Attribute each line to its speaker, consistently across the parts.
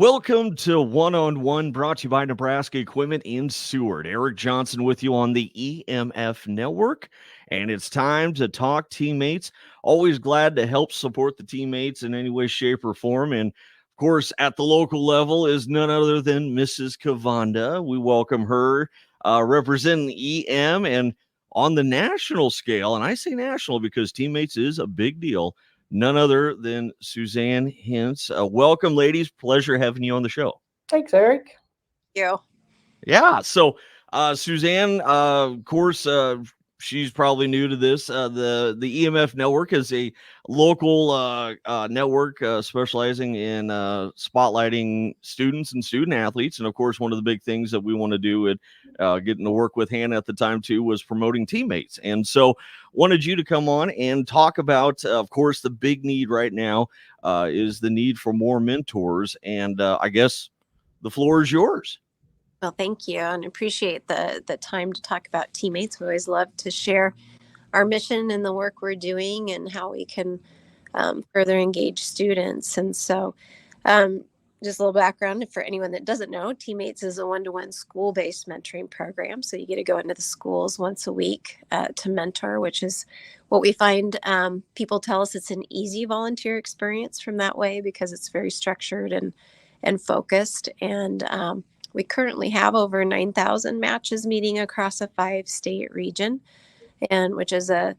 Speaker 1: Welcome to One on One, brought to you by Nebraska Equipment in Seward. Eric Johnson with you on the EMF network, and it's time to talk teammates. Always glad to help support the teammates in any way, shape, or form. And of course, at the local level is none other than Mrs. Kovanda. We welcome her representing EM, and on the national scale, and I say national because teammates is a big deal, none other than Suzanne Hince. Welcome, ladies. Pleasure having you on the show.
Speaker 2: Thanks, Eric.
Speaker 3: You.
Speaker 1: Yeah. So, Suzanne, of course, she's probably new to this. The EMF network is a local network specializing in spotlighting students and student athletes. And of course, one of the big things that we want to do at getting to work with Hannah at the time too was promoting teammates. And so, wanted you to come on and talk about, of course, the big need right now is the need for more mentors. And I guess the floor is yours.
Speaker 3: Well, thank you, and appreciate the time to talk about teammates. We always love to share our mission and the work we're doing and how we can further engage students. And so just a little background for anyone that doesn't know, Teammates is a one-to-one school-based mentoring program. So you get to go into the schools once a week to mentor, which is what we find. People tell us it's an easy volunteer experience from that way because it's very structured and focused. And we currently have over 9,000 matches meeting across a 5-state region, and which is a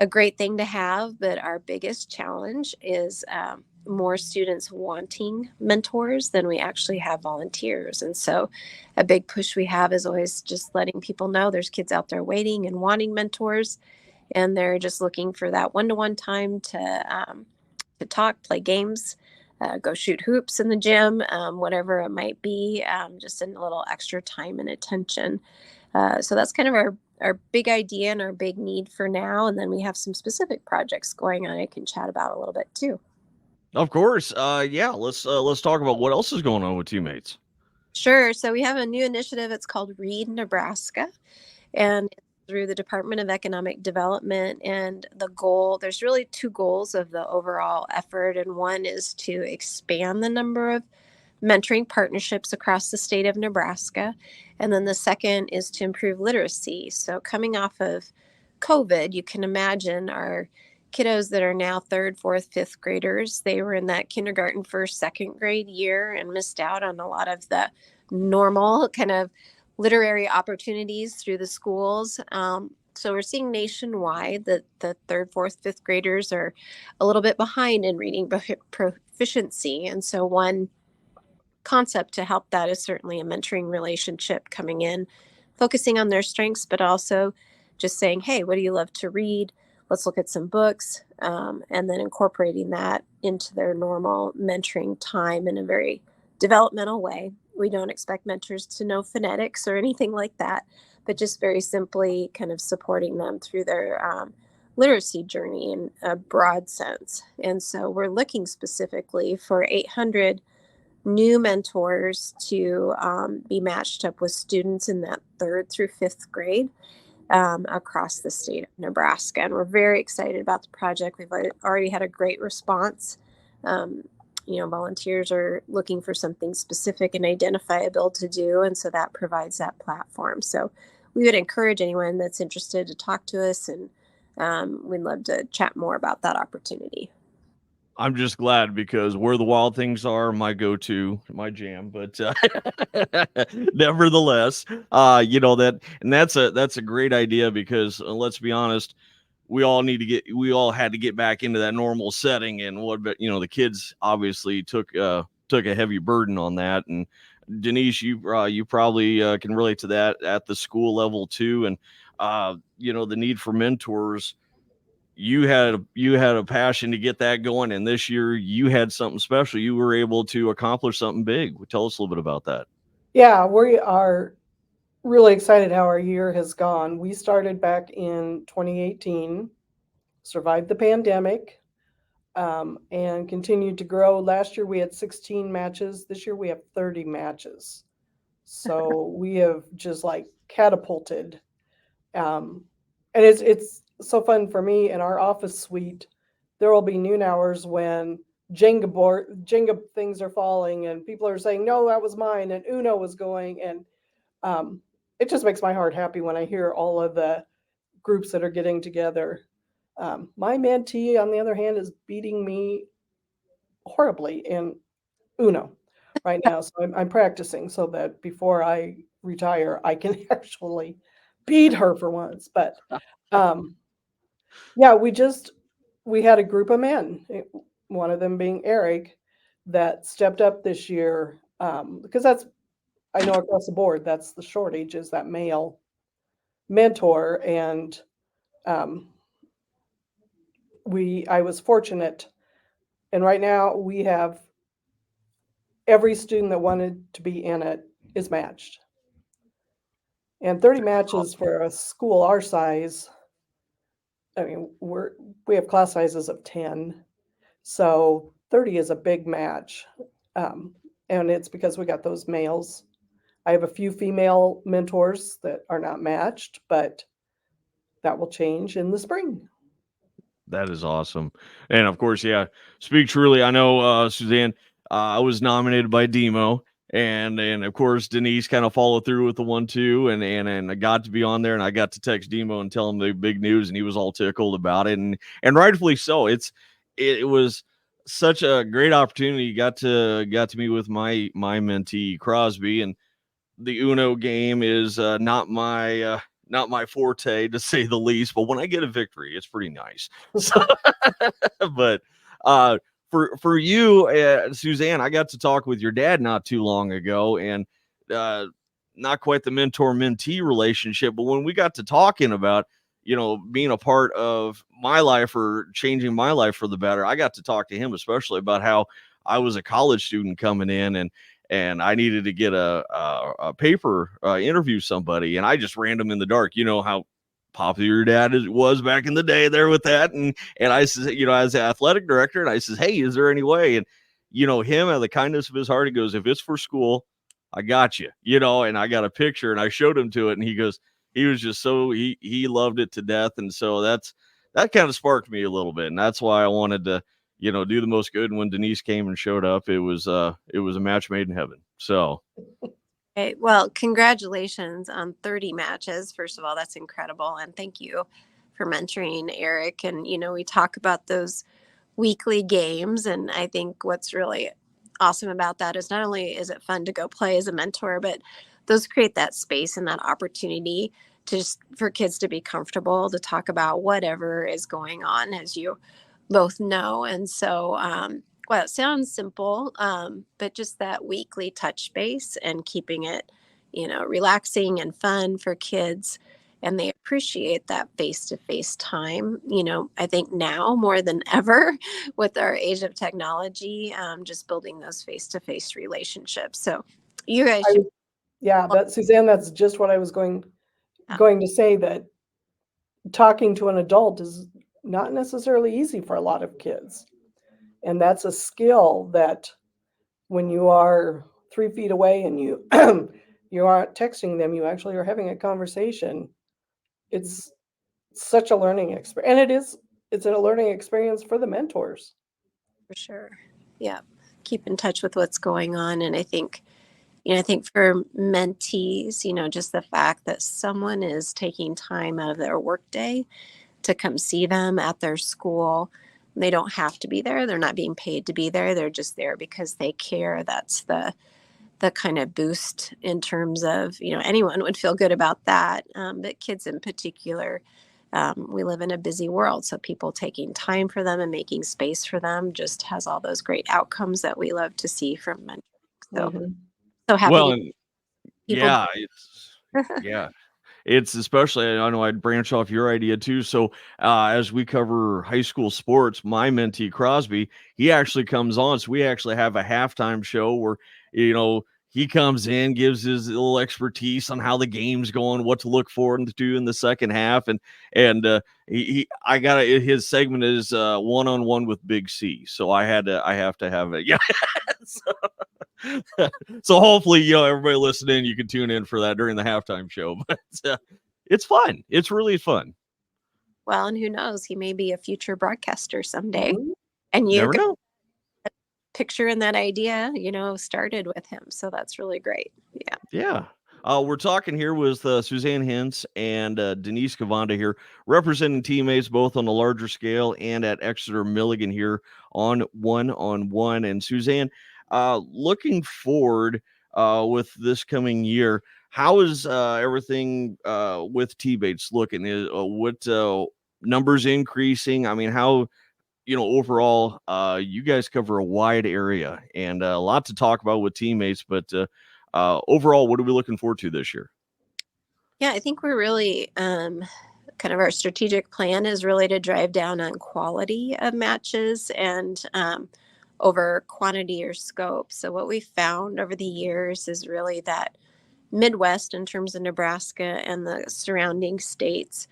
Speaker 3: great thing to have. But our biggest challenge is more students wanting mentors than we actually have volunteers. And so a big push we have is always just letting people know there's kids out there waiting and wanting mentors, and they're just looking for that one-to-one time to talk, play games, go shoot hoops in the gym, whatever it might be, just in a little extra time and attention. So that's kind of our big idea and our big need for now. And then we have some specific projects going on I can chat about a little bit too.
Speaker 1: Of course. Yeah, let's talk about what else is going on with teammates.
Speaker 3: Sure. So we have a new initiative. It's called Read Nebraska, and it's through the Department of Economic Development. And the goal, there's really two goals of the overall effort. And one is to expand the number of mentoring partnerships across the state of Nebraska. And then the second is to improve literacy. So coming off of COVID, you can imagine our kiddos that are now 3rd, 4th, 5th graders, they were in that kindergarten, 1st, 2nd grade year and missed out on a lot of the normal kind of literary opportunities through the schools. So we're seeing nationwide that the 3rd, 4th, 5th graders are a little bit behind in reading proficiency. And so one concept to help that is certainly a mentoring relationship coming in, focusing on their strengths, but also just saying, hey, what do you love to read? Let's look at some books, and then incorporating that into their normal mentoring time in a very developmental way. We don't expect mentors to know phonetics or anything like that, but just very simply kind of supporting them through their literacy journey in a broad sense. And so we're looking specifically for 800 new mentors to be matched up with students in that 3rd through 5th grade across the state of Nebraska. And we're very excited about the project. We've already had a great response. Volunteers are looking for something specific and identifiable to do. And so that provides that platform. So we would encourage anyone that's interested to talk to us, and we'd love to chat more about that opportunity.
Speaker 1: I'm just glad because Where the Wild Things Are, my go-to, my jam. But nevertheless, that's a great idea because let's be honest, we all had to get back into that normal setting. And the kids obviously took a heavy burden on that. And Denice, you probably can relate to that at the school level too. And the need for mentors. You had a passion to get that going, and this year you had something special. You were able to accomplish something big. Tell us a little bit about that.
Speaker 2: Yeah, we are really excited how our year has gone. We started back in 2018, survived the pandemic, and continued to grow. Last year we had 16 matches. This year we have 30 matches. So we have just like catapulted. And it's so fun for me in our office suite. There will be noon hours when Jenga things are falling, and people are saying, no, that was mine, and Uno was going. And it just makes my heart happy when I hear all of the groups that are getting together. My mentee, on the other hand, is beating me horribly in Uno right now. So I'm practicing so that before I retire, I can actually beat her for once. But yeah, we had a group of men, one of them being Eric, that stepped up this year, because that's, I know across the board, that's the shortage, is that male mentor. And um, I was fortunate, and right now we have every student that wanted to be in it is matched. And 30 matches for a school our size, I mean, we have class sizes of 10. So 30 is a big match. And it's because we got those males. I have a few female mentors that are not matched, but that will change in the spring.
Speaker 1: That is awesome. And of course, yeah, speak truly. I know, Suzanne, I was nominated by Demo, and of course Denice kind of followed through with the 1-2, and I got to be on there, and I got to text Demo and tell him the big news, and he was all tickled about it, and rightfully so. It was such a great opportunity. Got to meet with my mentee Crosby, and the Uno game is not my forte, to say the least. But when I get a victory, it's pretty nice. So, but for you, Suzanne, I got to talk with your dad not too long ago, and not quite the mentor mentee relationship, but when we got to talking about, being a part of my life or changing my life for the better, I got to talk to him especially about how I was a college student coming in, and I needed to get a paper, interview somebody, and I just ran them in the dark. You know how popular your dad was back in the day there with that, and I said, as the athletic director, and I says, hey, is there any way? And him, out of the kindness of his heart, he goes, if it's for school, I got you. And I got a picture, and I showed him to it, and he goes, he was just so he loved it to death, and so that kind of sparked me a little bit, and that's why I wanted to do the most good. And when Denice came and showed up, it was a match made in heaven. So,
Speaker 3: okay, well, congratulations on 30 matches. First of all, that's incredible. And thank you for mentoring Eric. And, we talk about those weekly games. And I think what's really awesome about that is not only is it fun to go play as a mentor, but those create that space and that opportunity for kids to be comfortable to talk about whatever is going on, as you both know. And so, well, it sounds simple, but just that weekly touch base and keeping it, relaxing and fun for kids. And they appreciate that face-to-face time. I think now more than ever with our age of technology, just building those face-to-face relationships. So you guys should.
Speaker 2: Yeah, Suzanne, that's just what I was going to say, that talking to an adult is not necessarily easy for a lot of kids. And that's a skill that when you are 3 feet away and you you aren't texting them, you actually are having a conversation. It's such a learning experience. And it's a learning experience for the mentors.
Speaker 3: For sure. Yeah. Keep in touch with what's going on. And I think for mentees, just the fact that someone is taking time out of their workday to come see them at their school. They don't have to be there. They're not being paid to be there. They're just there because they care. That's the kind of boost in terms of, anyone would feel good about that. But kids in particular, we live in a busy world. So people taking time for them and making space for them just has all those great outcomes that we love to see from mentoring. So, so happy.
Speaker 1: Well, yeah, it's especially, I know I'd branch off your idea too. So as we cover high school sports, my mentee Crosby, he actually comes on. So we actually have a halftime show where, he comes in, gives his little expertise on how the game's going, what to look for and to do in the second half. And his segment is one-on-one with Big C. So I have to have it. Yeah. So hopefully, everybody listening, you can tune in for that during the halftime show. But it's fun. It's really fun.
Speaker 3: Well, and who knows? He may be a future broadcaster someday. And you
Speaker 1: never know.
Speaker 3: picture and that idea, started with him. So that's really great. Yeah.
Speaker 1: Yeah. We're talking here with Suzanne Hince and Denice Kovanda here, representing teammates both on a larger scale and at Exeter Milligan here on one-on-one. And Suzanne, looking forward with this coming year, how is everything with teammates looking? What numbers increasing? I mean, how overall, you guys cover a wide area and a lot to talk about with teammates, but overall, what are we looking forward to this year?
Speaker 3: Yeah, I think we're really kind of our strategic plan is really to drive down on quality of matches and over quantity or scope. So what we found over the years is really that Midwest, in terms of Nebraska and the surrounding states,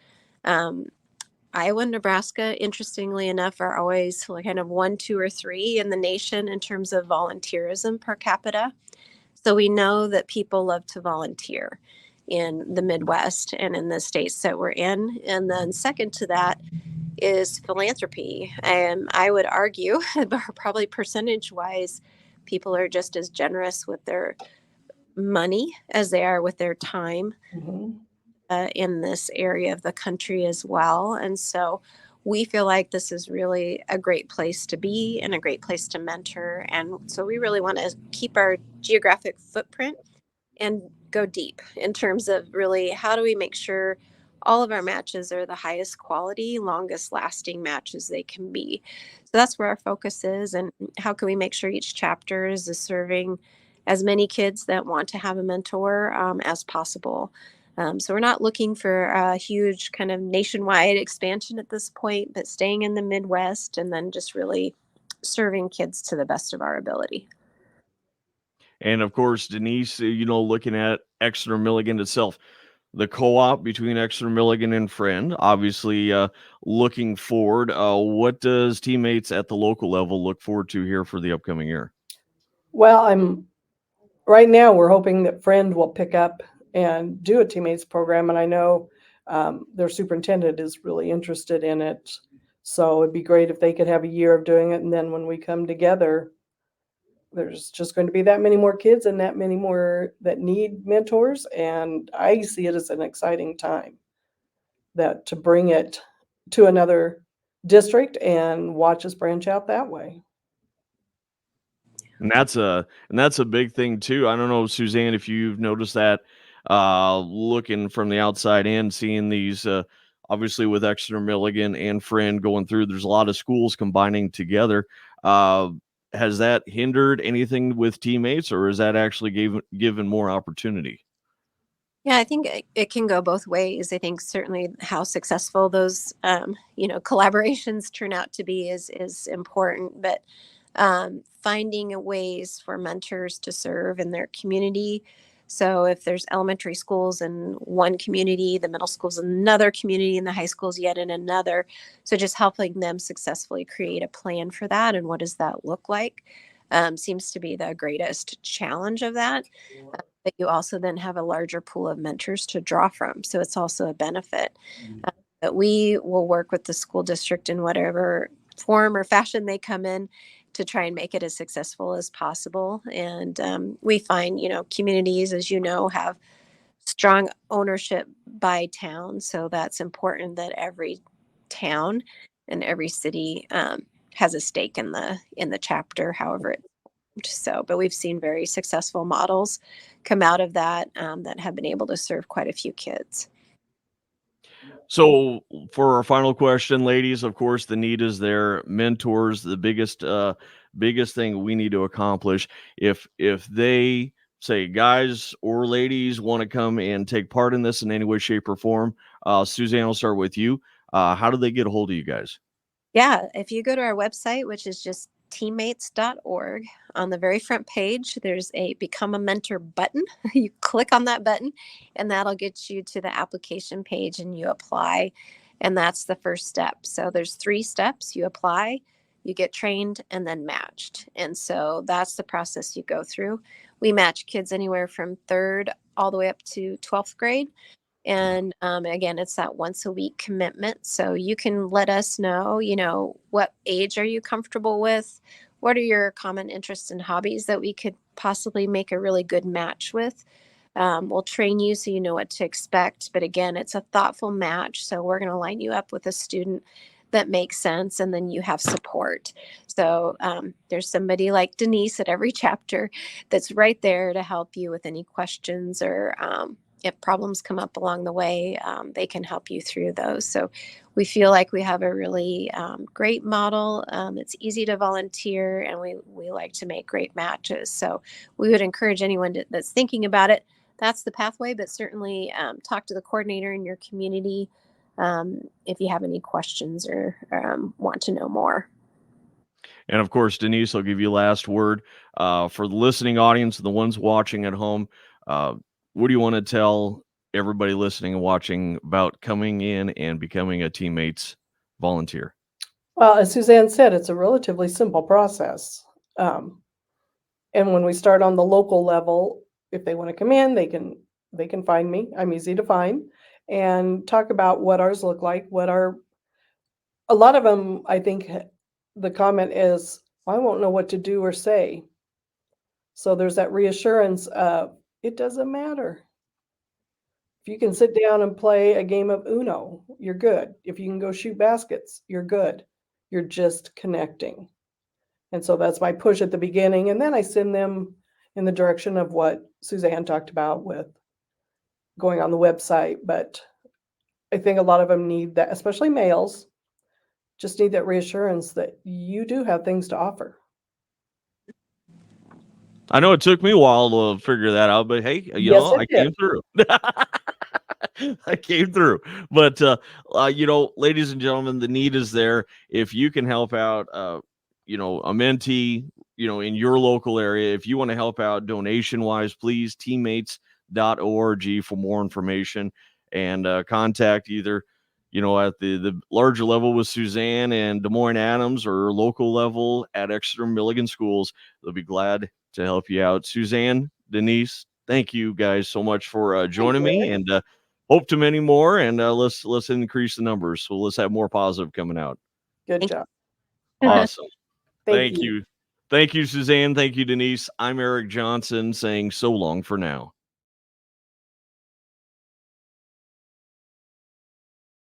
Speaker 3: Iowa and Nebraska, interestingly enough, are always kind of 1, 2, or 3 in the nation in terms of volunteerism per capita. So we know that people love to volunteer in the Midwest and in the states that we're in. And then second to that is philanthropy. And I would argue, probably percentage wise, people are just as generous with their money as they are with their time.
Speaker 2: Mhm.
Speaker 3: In this area of the country as well. And so we feel like this is really a great place to be and a great place to mentor. And so we really want to keep our geographic footprint and go deep in terms of really how do we make sure all of our matches are the highest quality, longest lasting matches they can be. So that's where our focus is. And how can we make sure each chapter is serving as many kids that want to have a mentor as possible. So we're not looking for a huge kind of nationwide expansion at this point, but staying in the Midwest and then just really serving kids to the best of our ability.
Speaker 1: And of course, Denice, looking at Exeter Milligan itself, the co-op between Exeter Milligan and Friend, obviously looking forward. What does teammates at the local level look forward to here for the upcoming year?
Speaker 2: Well, right now we're hoping that Friend will pick up and do a teammates program, and I know their superintendent is really interested in it. So it'd be great if they could have a year of doing it, and then when we come together, there's just going to be that many more kids and that many more that need mentors, and I see it as an exciting time that to bring it to another district and watch us branch out that way.
Speaker 1: And that's a big thing too. I don't know, Suzanne, if you've noticed that looking from the outside in, seeing these obviously with Exeter Milligan and Friend going through, there's a lot of schools combining together. Has that hindered anything with teammates, or is that actually given more opportunity?
Speaker 3: Yeah, I think it can go both ways. I think certainly how successful those collaborations turn out to be is important, but finding ways for mentors to serve in their community. So if there's elementary schools in one community, the middle schools in another community, and the high schools yet in another. So just helping them successfully create a plan for that and what does that look like seems to be the greatest challenge of that. But you also then have a larger pool of mentors to draw from. So it's also a benefit. But we will work with the school district in whatever form or fashion they come in to try and make it as successful as possible. And we find, communities, as you know, have strong ownership by town. So that's important that every town and every city has a stake in the chapter, however it's formed. So, but we've seen very successful models come out of that that have been able to serve quite a few kids.
Speaker 1: So for our final question, ladies, of course, the need is there. Mentors, the biggest thing we need to accomplish. If they say guys or ladies want to come and take part in this in any way, shape, or form, Suzanne, I'll start with you. How do they get a hold of you guys?
Speaker 3: Yeah, if you go to our website, which is just teammates.org, on the very front page, there's a Become a Mentor button. You click on that button, and that'll get you to the application page, and you apply. And that's the first step. So there's 3 steps. You apply, you get trained, and then matched. And so that's the process you go through. We match kids anywhere from 3rd all the way up to 12th grade. And again, it's that once a week commitment. So you can let us know, what age are you comfortable with? what are your common interests and hobbies that we could possibly make a really good match with. We'll train you so you know what to expect. But again, it's a thoughtful match. So we're going to line you up with a student that makes sense, and then you have support. So there's somebody like Denice at every chapter that's right there to help you with any questions, or if problems come up along the way, they can help you through those. So we feel like we have a really great model. It's easy to volunteer, and we like to make great matches. So we would encourage anyone that's thinking about it. That's the pathway, but certainly talk to the coordinator in your community if you have any questions or want to know more.
Speaker 1: And of course, Denice, I'll give you last word for the listening audience and the ones watching at home. What do you want to tell everybody listening and watching about coming in and becoming a Teammates volunteer?
Speaker 2: Well, as Suzanne said, it's a relatively simple process. And when we start on the local level, if they want to come in, they can find me. I'm easy to find, and talk about what ours look like. A lot of them, I think, the comment is, I won't know what to do or say. So there's that reassurance of, it doesn't matter. If you can sit down and play a game of Uno, you're good. If you can go shoot baskets, you're good. You're just connecting. And so that's my push at the beginning. And then I send them in the direction of what Suzanne talked about with going on the website. But I think a lot of them need that, especially males, just need that reassurance that you do have things to offer.
Speaker 1: I know it took me a while to figure that out, but hey, I came through. I came through. But, ladies and gentlemen, the need is there. If you can help out, a mentee, in your local area, if you want to help out donation-wise, please, teammates.org for more information, and contact either, at the larger level with Suzanne and Des Moines Adams, or local level at Exeter Milligan Schools. They'll be glad to help you out. Suzanne, Denice, thank you guys so much for joining me, and hope to many more, and let's increase the numbers. So let's have more positive coming out.
Speaker 2: Good job.
Speaker 1: Awesome.
Speaker 2: Thank you.
Speaker 1: Thank you, Suzanne. Thank you, Denice. I'm Eric Johnson saying so long for now.